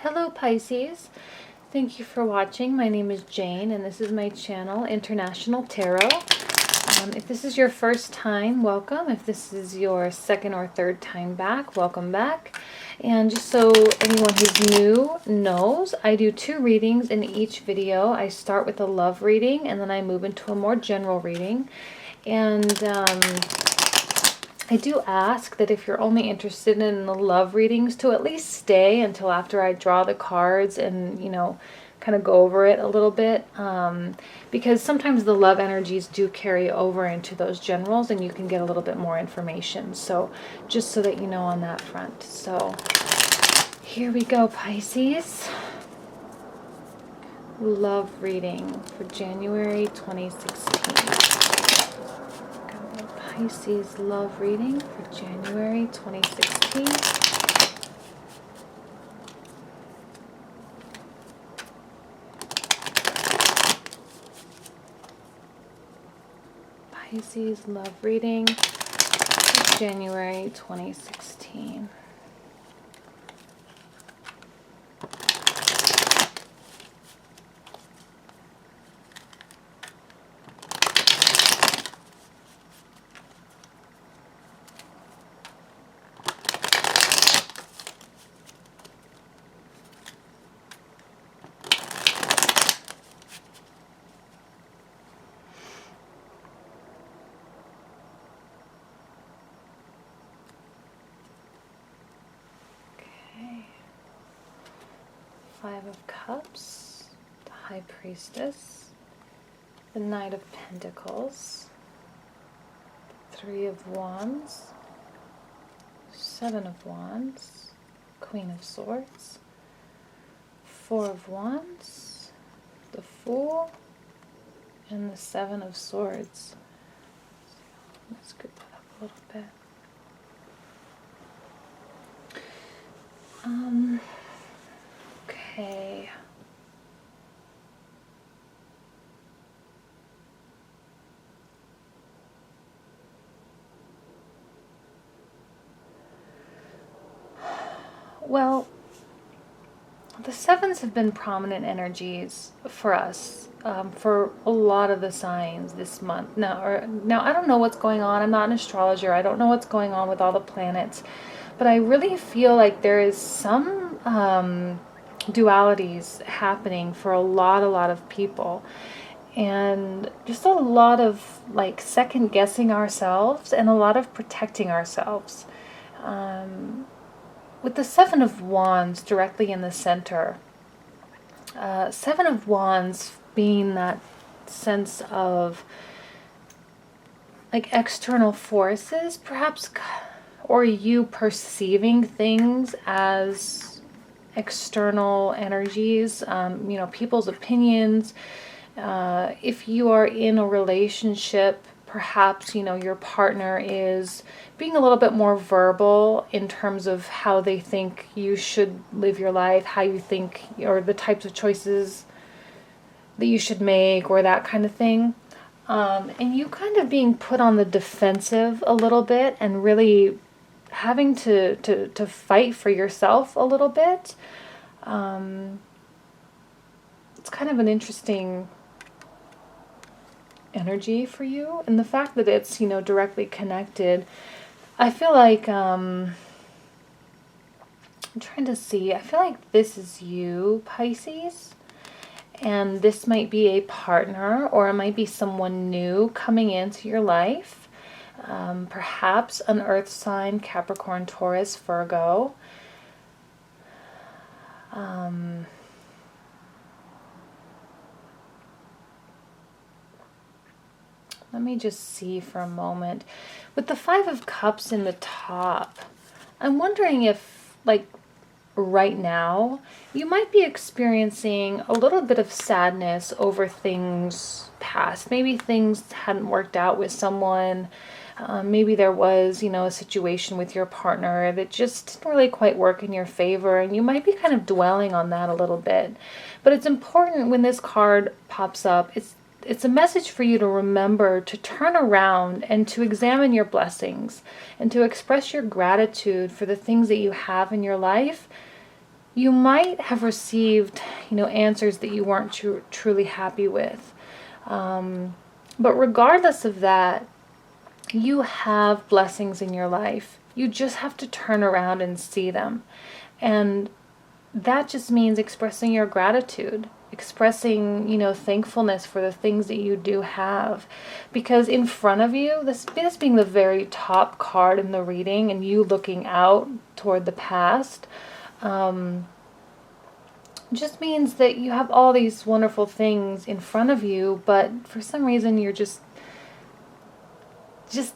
Hello Pisces, thank you for watching. My name is Jane and this is my channel, International Tarot. If this is your first time, welcome. If this is your second or third time back, welcome back. And just so anyone who's new knows, I do 2 readings in each video. I start with a love reading and then I move into a more general reading. And I do ask that if you're only interested in the love readings to at least stay until after I draw the cards and, kind of go over it a little bit. Because sometimes the love energies do carry over into those generals and you can get a little bit more information. So just so that you know on that front. So here we go, Pisces. Love reading for January 2016. Pisces love reading for January 2016. Pisces love reading for January 2016. Five of Cups, the High Priestess, the Knight of Pentacles, the 3 of Wands, 7 of Wands, Queen of Swords, 4 of Wands, the Fool, and the 7 of Swords. Let's scoop that up a little bit. Okay. Well, the 7s have been prominent energies for us, for a lot of the signs this month. Now, I don't know what's going on. I'm not an astrologer. I don't know what's going on with all the planets. But I really feel like there is some dualities happening for a lot of people. And just a lot of like second guessing ourselves and a lot of protecting ourselves. With the 7 of Wands directly in the center, 7 of Wands being that sense of like external forces, perhaps, or you perceiving things as external energies, people's opinions. If you are in a relationship, perhaps, your partner is being a little bit more verbal in terms of how they think you should live your life, how you think, or the types of choices that you should make, or that kind of thing. And you kind of being put on the defensive a little bit and really having to fight for yourself a little bit. It's kind of an interesting energy for you, and the fact that it's directly connected, I feel like I'm trying to see, I feel like this is you, Pisces, and this might be a partner, or it might be someone new coming into your life, perhaps an earth sign, Capricorn, Taurus, Virgo. Let me just see for a moment. With the 5 of Cups in the top, I'm wondering if, like, right now, you might be experiencing a little bit of sadness over things past. Maybe things hadn't worked out with someone. Maybe there was, a situation with your partner that just didn't really quite work in your favor, and you might be kind of dwelling on that a little bit. But it's important when this card pops up, it's a message for you to remember to turn around and to examine your blessings and to express your gratitude for the things that you have in your life, you might have received, answers that you weren't truly happy with. But regardless of that, you have blessings in your life. You just have to turn around and see them. And that just means expressing your gratitude, expressing, thankfulness for the things that you do have. Because in front of you, this being the very top card in the reading and you looking out toward the past, just means that you have all these wonderful things in front of you, but for some reason you're just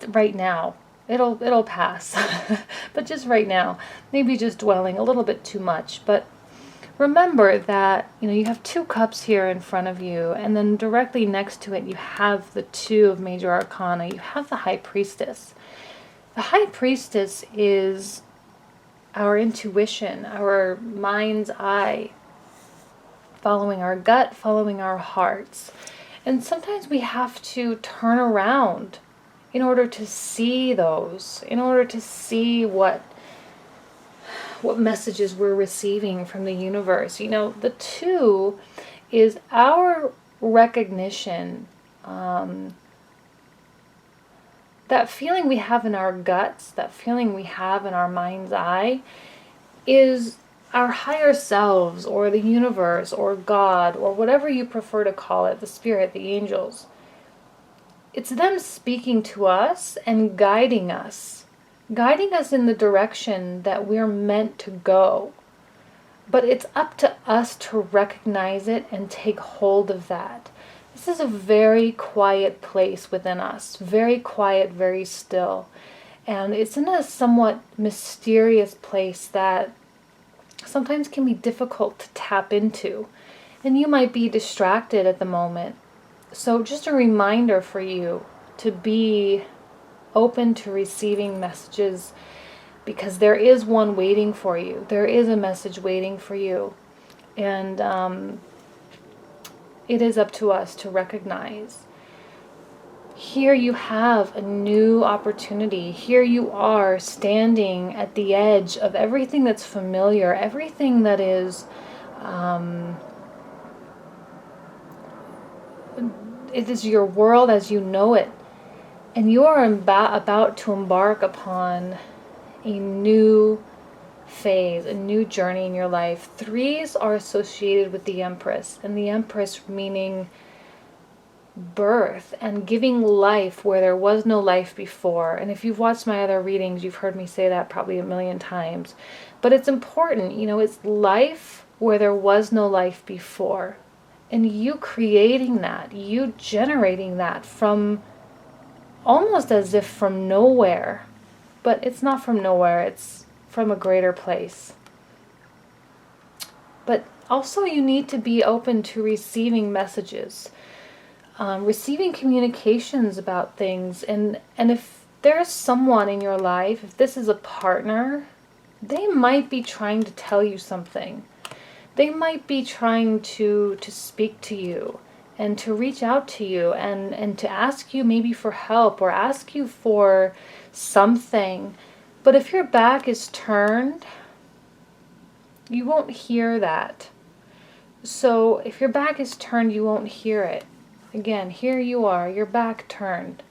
right now. It'll pass. But just right now, maybe just dwelling a little bit too much. But remember that, you have 2 cups here in front of you, and then directly next to it you have the 2 of major arcana. You have the High Priestess. The High Priestess is our intuition, our mind's eye, following our gut, following our hearts. And sometimes we have to turn around in order to see those, in order to see what messages we're receiving from the universe. The 2 is our recognition, that feeling we have in our guts, that feeling we have in our mind's eye, is our higher selves, or the universe, or God, or whatever you prefer to call it, the spirit, the angels. It's them speaking to us and guiding us in the direction that we're meant to go. But it's up to us to recognize it and take hold of that. This is a very quiet place within us, very quiet, very still. And it's in a somewhat mysterious place that sometimes can be difficult to tap into. And you might be distracted at the moment. So just a reminder for you to be open to receiving messages, because there is one waiting for you. There is a message waiting for you. And it is up to us to recognize. Here you have a new opportunity. Here you are standing at the edge of everything that's familiar, everything that is it is your world as you know it. And you are about to embark upon a new phase, a new journey in your life. 3s are associated with the Empress, and the Empress meaning birth and giving life where there was no life before. And if you've watched my other readings, you've heard me say that probably a million times. But it's important, it's life where there was no life before. And you creating that, you generating that from almost as if from nowhere. But it's not from nowhere, it's from a greater place. But also you need to be open to receiving messages, receiving communications about things. And if there's someone in your life, if this is a partner, they might be trying to tell you something. They might be trying to speak to you and to reach out to you and to ask you maybe for help or ask you for something. But if your back is turned, you won't hear that. So if your back is turned, you won't hear it. Again, here you are, your back turned.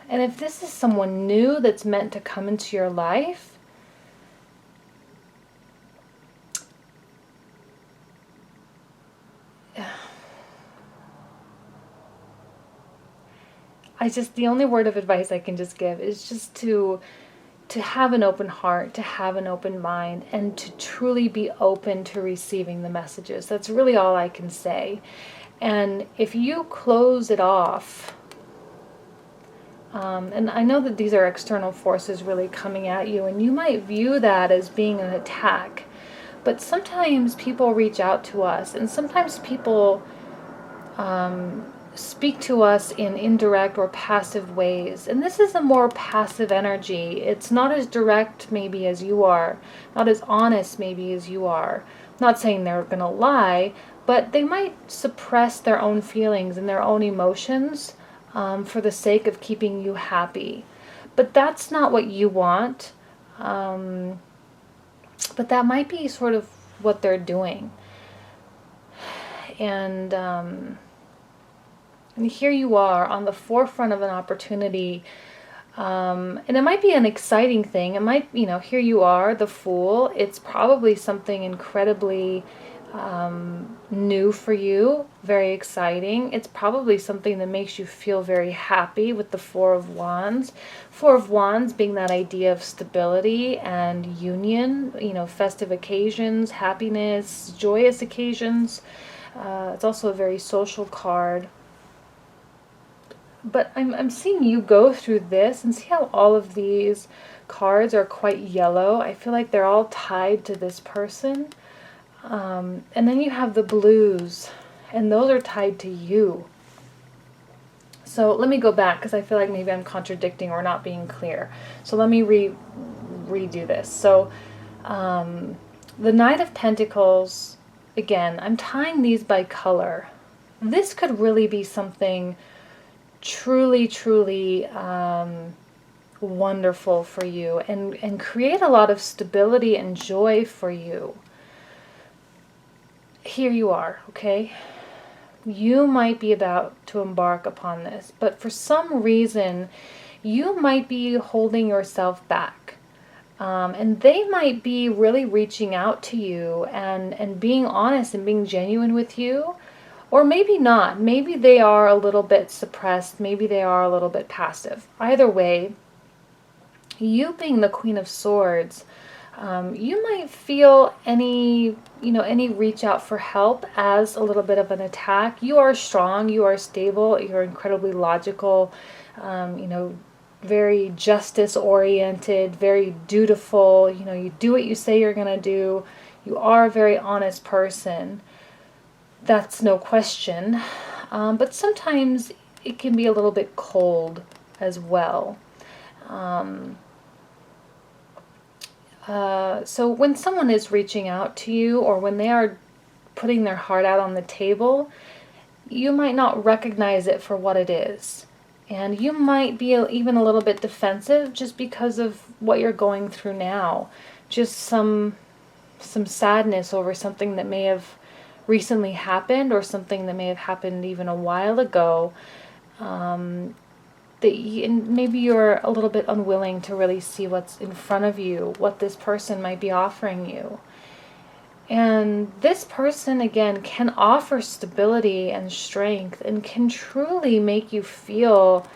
And if this is someone new that's meant to come into your life, the only word of advice I can just give is just to have an open heart, to have an open mind, and to truly be open to receiving the messages. That's really all I can say. And if you close it off, and I know that these are external forces really coming at you, and you might view that as being an attack, but sometimes people reach out to us, and sometimes people speak to us in indirect or passive ways. And this is a more passive energy. It's not as direct maybe as you are, not as honest maybe as you are. Not saying they're going to lie, but they might suppress their own feelings and their own emotions for the sake of keeping you happy. But that's not what you want. But that might be sort of what they're doing. And here you are on the forefront of an opportunity. And it might be an exciting thing. It might, here you are, the Fool. It's probably something incredibly new for you, very exciting. It's probably something that makes you feel very happy with the Four of Wands. Four of Wands being that idea of stability and union, festive occasions, happiness, joyous occasions. It's also a very social card. But I'm seeing you go through this and see how all of these cards are quite yellow. I feel like they're all tied to this person. And then you have the blues, and those are tied to you. So let me go back, because I feel like maybe I'm contradicting or not being clear. So let me redo this. So the Knight of Pentacles, again, I'm tying these by color. This could really be something truly, truly wonderful for you, and create a lot of stability and joy for you. Here you are, okay? You might be about to embark upon this, but for some reason, you might be holding yourself back. And they might be really reaching out to you and being honest and being genuine with you. Or maybe not. Maybe they are a little bit suppressed. Maybe they are a little bit passive. Either way, you being the Queen of Swords, you might feel any reach out for help as a little bit of an attack. You are strong. You are stable. You're incredibly logical. Very justice oriented. Very dutiful. You do what you say you're gonna do. You are a very honest person. That's no question. But sometimes it can be a little bit cold as well. So when someone is reaching out to you, or when they are putting their heart out on the table, you might not recognize it for what it is. And you might be even a little bit defensive just because of what you're going through now. Just some sadness over something that may have recently happened, or something that may have happened even a while ago, and maybe you're a little bit unwilling to really see what's in front of you, what this person might be offering you. And this person, again, can offer stability and strength, and can truly make you feel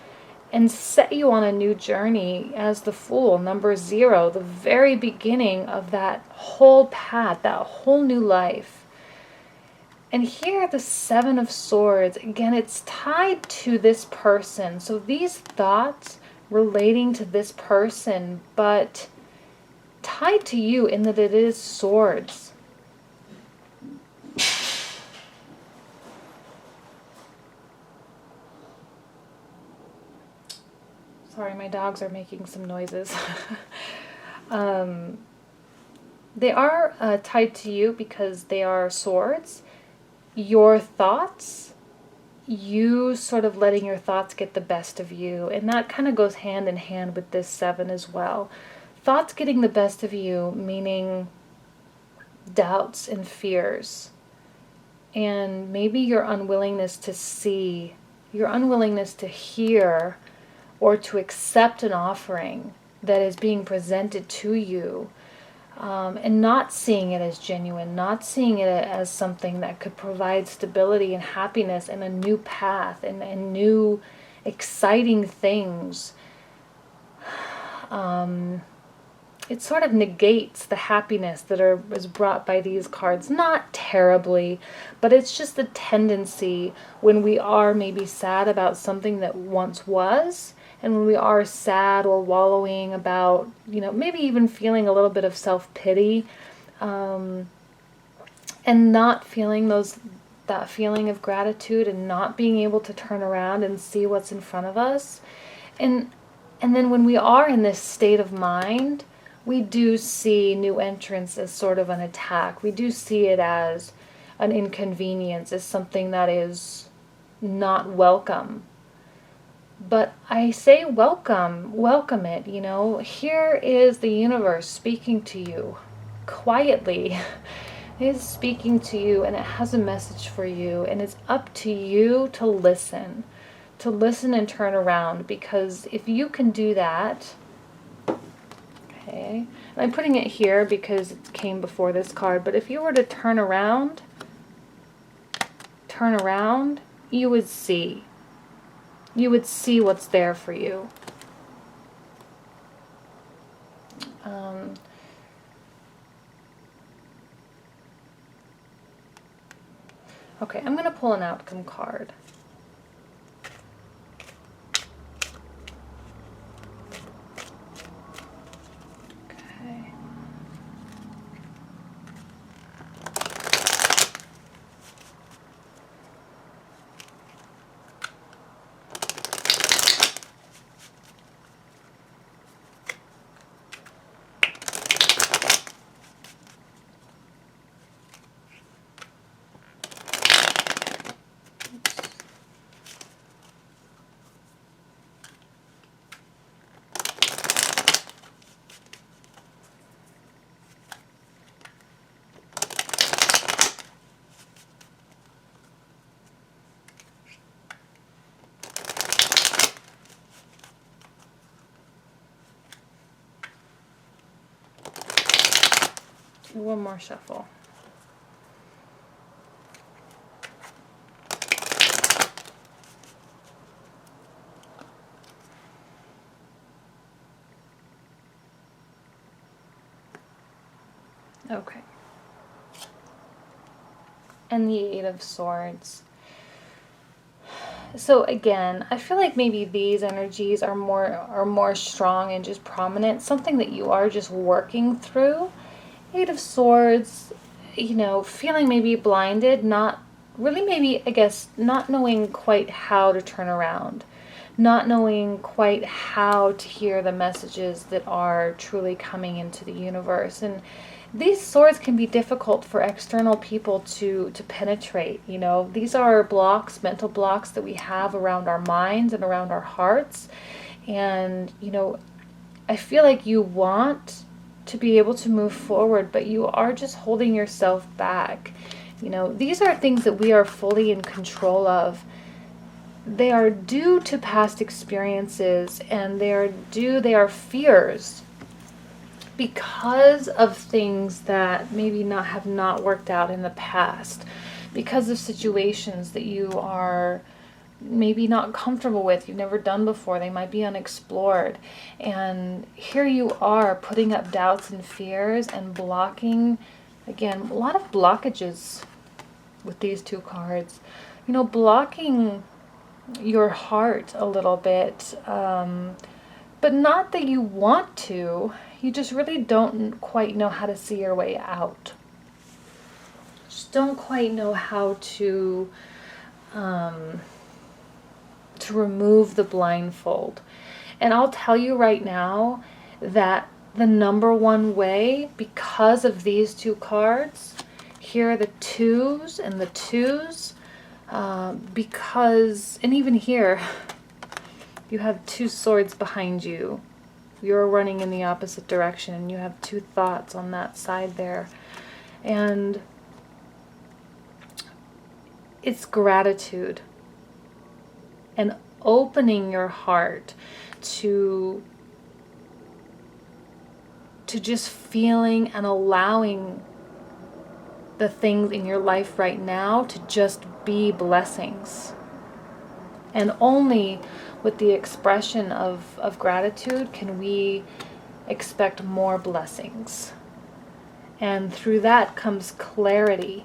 and set you on a new journey as the Fool, number 0, the very beginning of that whole path, that whole new life. And here, the Seven of Swords, again, it's tied to this person. So these thoughts relating to this person, but tied to you in that it is swords. Sorry, my dogs are making some noises. They are tied to you because they are swords. Your thoughts, you sort of letting your thoughts get the best of you. And that kind of goes hand in hand with this 7 as well. Thoughts getting the best of you, meaning doubts and fears. And maybe your unwillingness to see, your unwillingness to hear, or to accept an offering that is being presented to you. And not seeing it as genuine, not seeing it as something that could provide stability and happiness and a new path and new exciting things. It sort of negates the happiness that is brought by these cards. Not terribly, but it's just a tendency when we are maybe sad about something that once was. And when we are sad or wallowing about, maybe even feeling a little bit of self-pity, and not feeling that feeling of gratitude, and not being able to turn around and see what's in front of us. And then when we are in this state of mind, we do see new entrants as sort of an attack. We do see it as an inconvenience, as something that is not welcome. But I say welcome it, Here is the universe speaking to you. quietly is speaking to you, and it has a message for you, and it's up to you to listen and turn around. Because if you can do that, okay, and I'm putting it here because it came before this card, but if you were to turn around, you would see what's there for you. Okay, I'm going to pull an outcome card. Okay. One more shuffle. Okay. And the Eight of Swords. So again, I feel like maybe these energies are more strong and just prominent, something that you are just working through. Eight of Swords, you know, feeling maybe blinded, not really, maybe, I guess, not knowing quite how to turn around, not knowing quite how to hear the messages that are truly coming into the universe. And these swords can be difficult for external people to penetrate. You know, these are blocks, mental blocks that we have around our minds and around our hearts. And, you know, I feel like you want to be able to move forward, but you are just holding yourself back. You know, these are things that we are fully in control of. They are due to past experiences, and they are fears because of things that maybe have not worked out in the past, because of situations that you are maybe not comfortable with, you've never done before, they might be unexplored. And here you are putting up doubts and fears and blocking, again, a lot of blockages with these two cards. You know, blocking your heart a little bit, but not that you want to, you just really don't quite know how to see your way out. Just don't quite know how to remove the blindfold. And I'll tell you right now that the number one way, because of these two cards, here are the twos and the twos, because, and even here, you have two swords behind you. You're running in the opposite direction, and you have two thoughts on that side there. And it's gratitude and opening your heart to just feeling and allowing the things in your life right now to just be blessings. And only with the expression of gratitude can we expect more blessings. And through that comes clarity.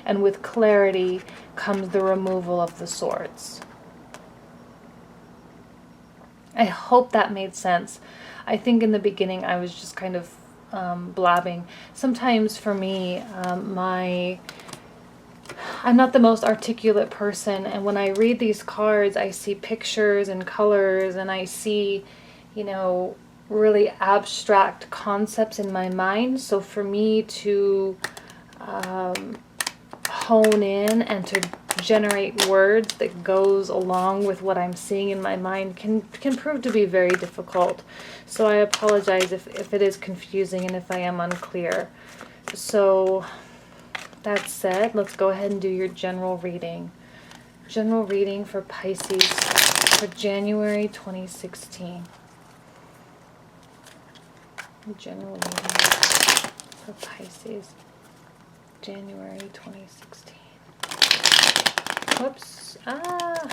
And with clarity comes the removal of the swords. I hope that made sense. I think in the beginning I was just kind of blabbing. Sometimes for me, I'm not the most articulate person, and when I read these cards, I see pictures and colors, and I see, you know, really abstract concepts in my mind. So for me to hone in and generate words that goes along with what I'm seeing in my mind can prove to be very difficult. So I apologize if it is confusing and if I am unclear. So that said, let's go ahead and do your general reading. General reading for Pisces for January 2016. General reading for Pisces, January 2016. Whoops. That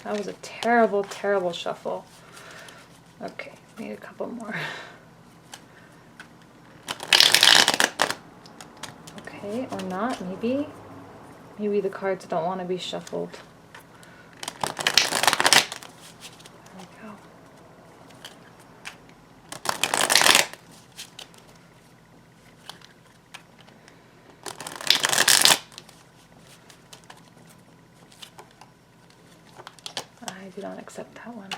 was a terrible, terrible shuffle. Okay, need a couple more. Okay, or not, maybe. Maybe the cards don't want to be shuffled. There we go. I do not accept that one.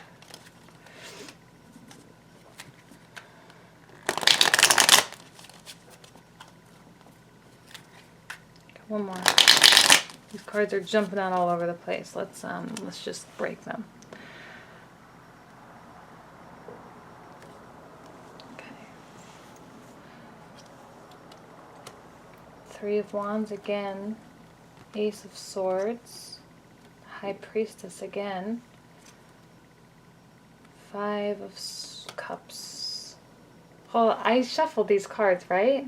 One more. These cards are jumping out all over the place. Let's just break them. Okay. Three of Wands again. Ace of Swords. High Priestess again. Five of Cups. Well, I shuffled these cards, right?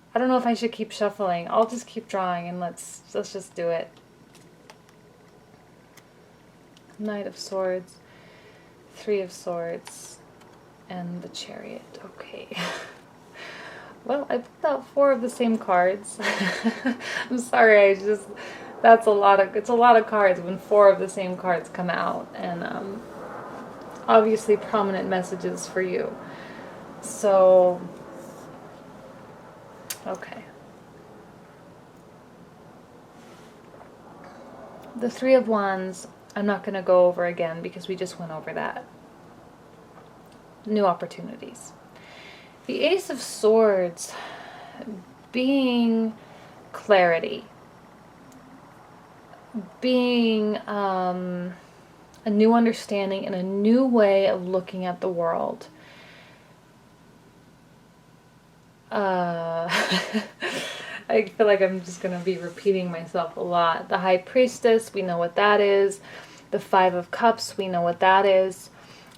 I don't know if I should keep shuffling. I'll just keep drawing and let's just do it. Knight of Swords, Three of Swords, and the Chariot. Okay. Well, I pulled out four of the same cards. I'm sorry, it's a lot of cards when four of the same cards come out, and obviously prominent messages for you. So, okay. The Three of Wands, I'm not going to go over again because we just went over that. New opportunities. The Ace of Swords being clarity, being a new understanding and a new way of looking at the world. I feel like I'm just going to be repeating myself a lot. The High Priestess, we know what that is. The Five of Cups, we know what that is.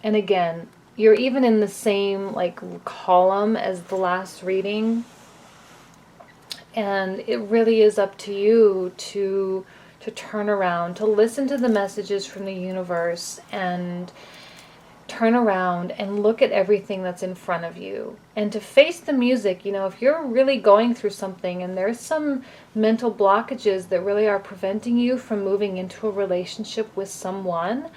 And again, you're even in the same column as the last reading. And it really is up to you to turn around, to listen to the messages from the universe and turn around and look at everything that's in front of you and to face the music. You know, if you're really going through something and there's some mental blockages that really are preventing you from moving into a relationship with someone,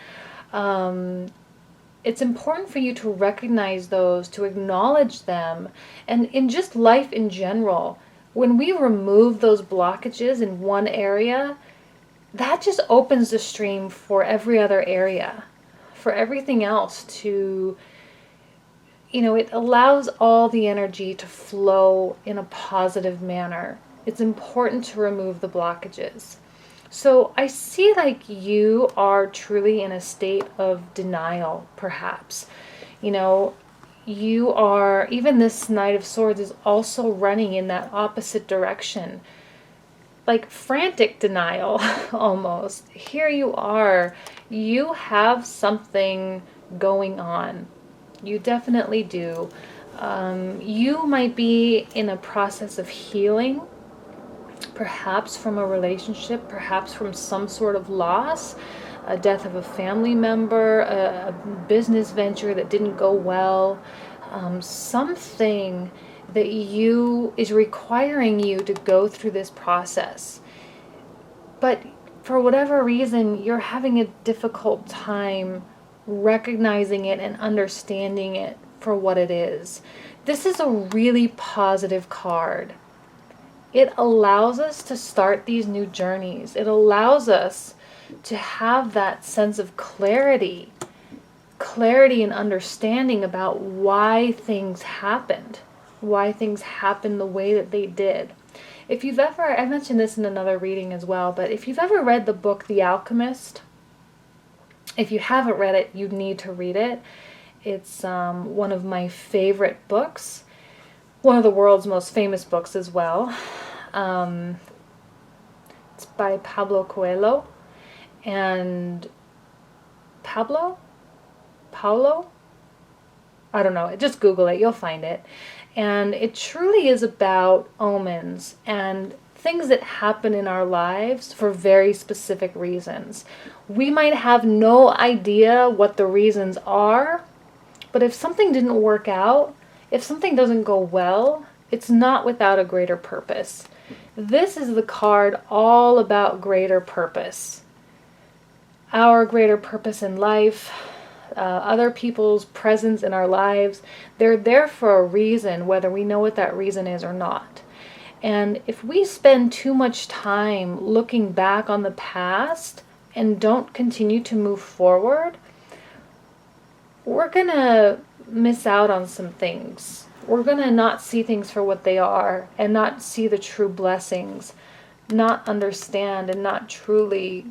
it's important for you to recognize those, to acknowledge them, and in just life in general, when we remove those blockages in one area, that just opens the stream for every other area, for everything else to, it allows all the energy to flow in a positive manner. It's important to remove the blockages. So I see like you are truly in a state of denial, perhaps. You are, even this Knight of Swords is also running in that opposite direction. Like frantic denial, almost. Here you are. You have something going on. You definitely do. You might be in a process of healing, perhaps from a relationship, perhaps from some sort of loss, a death of a family member, a business venture that didn't go well, something that is requiring you to go through this process. But for whatever reason, you're having a difficult time recognizing it and understanding it for what it is. This is a really positive card. It allows us to start these new journeys. It allows us to have that sense of clarity and understanding about why things happened. why things happen the way that they did. If you've ever, I mentioned this in another reading as well, but if you've ever read the book The Alchemist, if you haven't read it, you need to read it. It's one of my favorite books, one of the world's most famous books as well. It's by Pablo Coelho, and Paulo? I don't know, just Google it, you'll find it. And it truly is about omens and things that happen in our lives for very specific reasons. We might have no idea what the reasons are, but if something didn't work out, if something doesn't go well, it's not without a greater purpose. This is the card all about greater purpose. Our greater purpose in life, other people's presence in our lives, they're there for a reason, whether we know what that reason is or not. And if we spend too much time looking back on the past and don't continue to move forward, we're going to miss out on some things. We're going to not see things for what they are and not see the true blessings, not understand and not truly,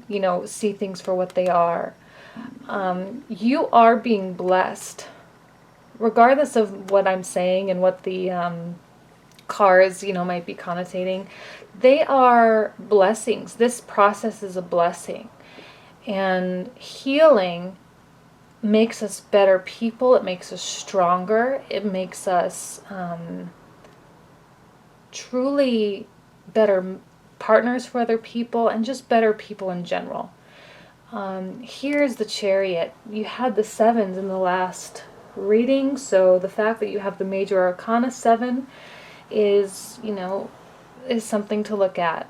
see things for what they are. You are being blessed, regardless of what I'm saying and what the cards, might be connotating. They are blessings. This process is a blessing. And healing makes us better people. It makes us stronger. It makes us truly better partners for other people and just better people in general. Here's the Chariot. You had the 7s in the last reading, so the fact that you have the Major Arcana 7 is, is something to look at.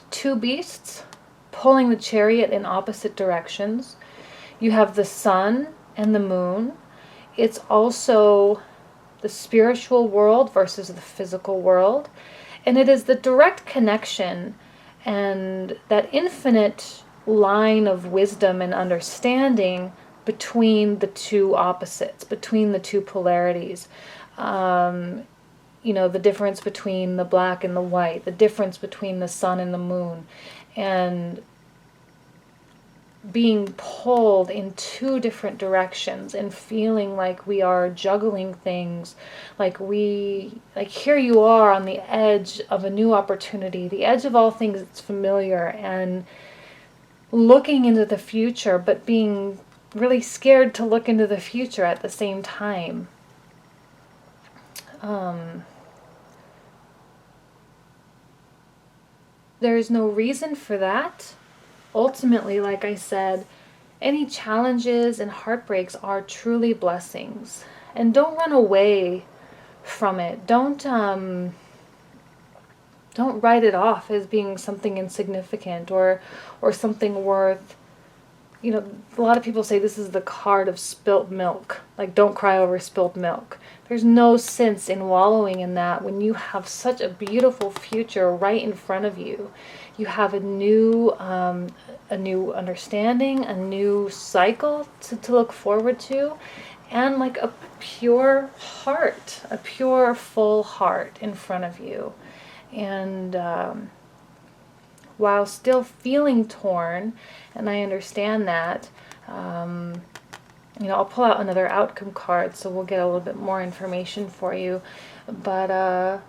2 beasts pulling the Chariot in opposite directions. You have the Sun and the Moon. It's also the spiritual world versus the physical world. And it is the direct connection and that infinite line of wisdom and understanding between the two opposites, between the two polarities. The difference between the black and the white, the difference between the sun and the moon, and being pulled in 2 different directions and feeling like we are juggling things, like here you are on the edge of a new opportunity, the edge of all things that's familiar, and looking into the future, but being really scared to look into the future at the same time. There is no reason for that. Ultimately, like I said, any challenges and heartbreaks are truly blessings. And don't run away from it. Don't write it off as being something insignificant or something worth. A lot of people say this is the card of spilt milk. Like, don't cry over spilt milk. There's no sense in wallowing in that when you have such a beautiful future right in front of you. You have a new understanding, a new cycle to look forward to, and like a pure heart, a pure, full heart in front of you. And while still feeling torn, and I understand that, I'll pull out another outcome card, so we'll get a little bit more information for you. But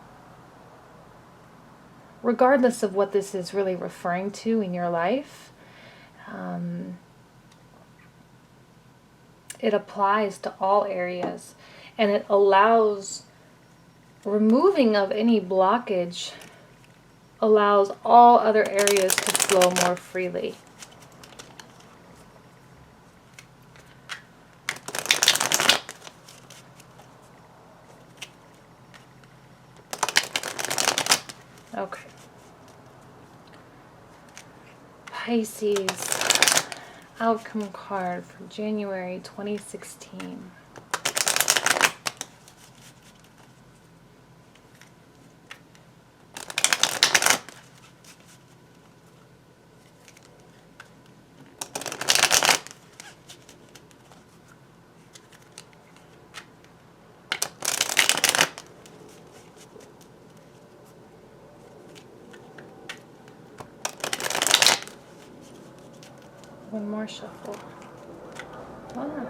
regardless of what this is really referring to in your life, it applies to all areas, and it allows removing of any blockage, allows all other areas to flow more freely. Okay. Pisces, outcome card for January 2016. more shuffle. Ah.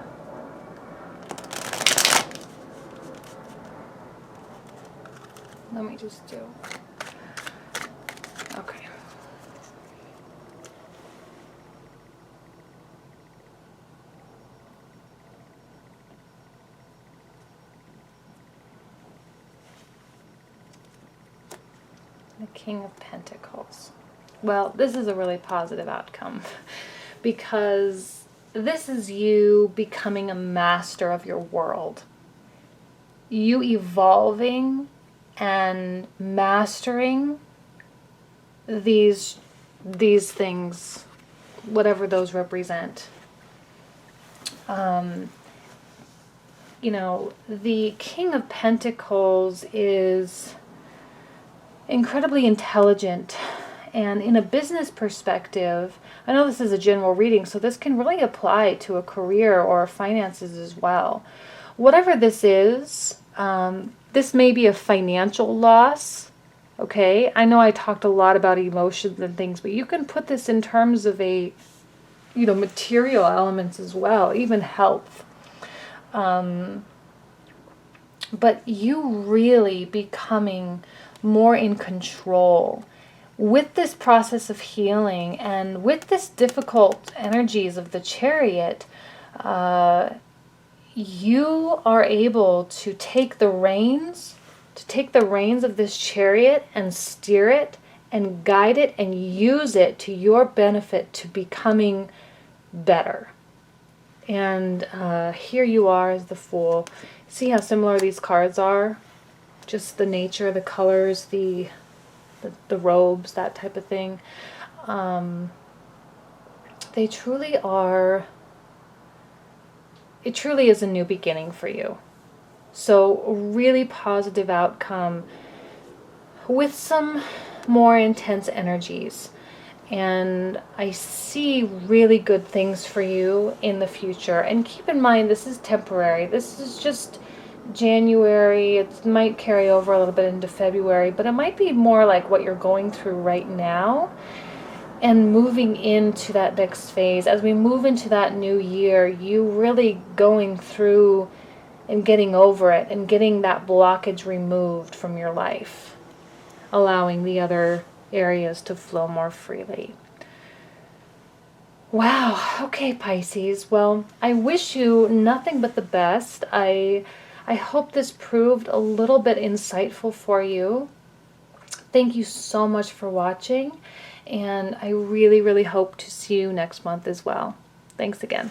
Let me just do. Okay. The King of Pentacles. Well, this is a really positive outcome because this is you becoming a master of your world. You evolving and mastering these things, whatever those represent. You know, the King of Pentacles is incredibly intelligent, and in a business perspective, I know this is a general reading, so this can really apply to a career or finances as well. Whatever this is, this may be a financial loss. Okay, I know I talked a lot about emotions and things, but you can put this in terms of a, you know, material elements as well, even health. But you really becoming more in control with this process of healing and with this difficult energies of the Chariot. You are able to take the reins of this chariot and steer it and guide it and use it to your benefit to becoming better. And here you are as the Fool. See how similar these cards are? Just the nature, the colors, the robes, that type of thing. They truly are. It truly is a new beginning for you. So a really positive outcome with some more intense energies. And I see really good things for you in the future. And keep in mind, this is temporary. This is just January. It might carry over a little bit into February, but it might be more like what you're going through right now. And moving into that next phase, as we move into that new year, you really going through and getting over it and getting that blockage removed from your life, allowing the other areas to flow more freely. Wow. Okay, Pisces. Well, I wish you nothing but the best. I hope this proved a little bit insightful for you. Thank you so much for watching, and I really, really hope to see you next month as well. Thanks again.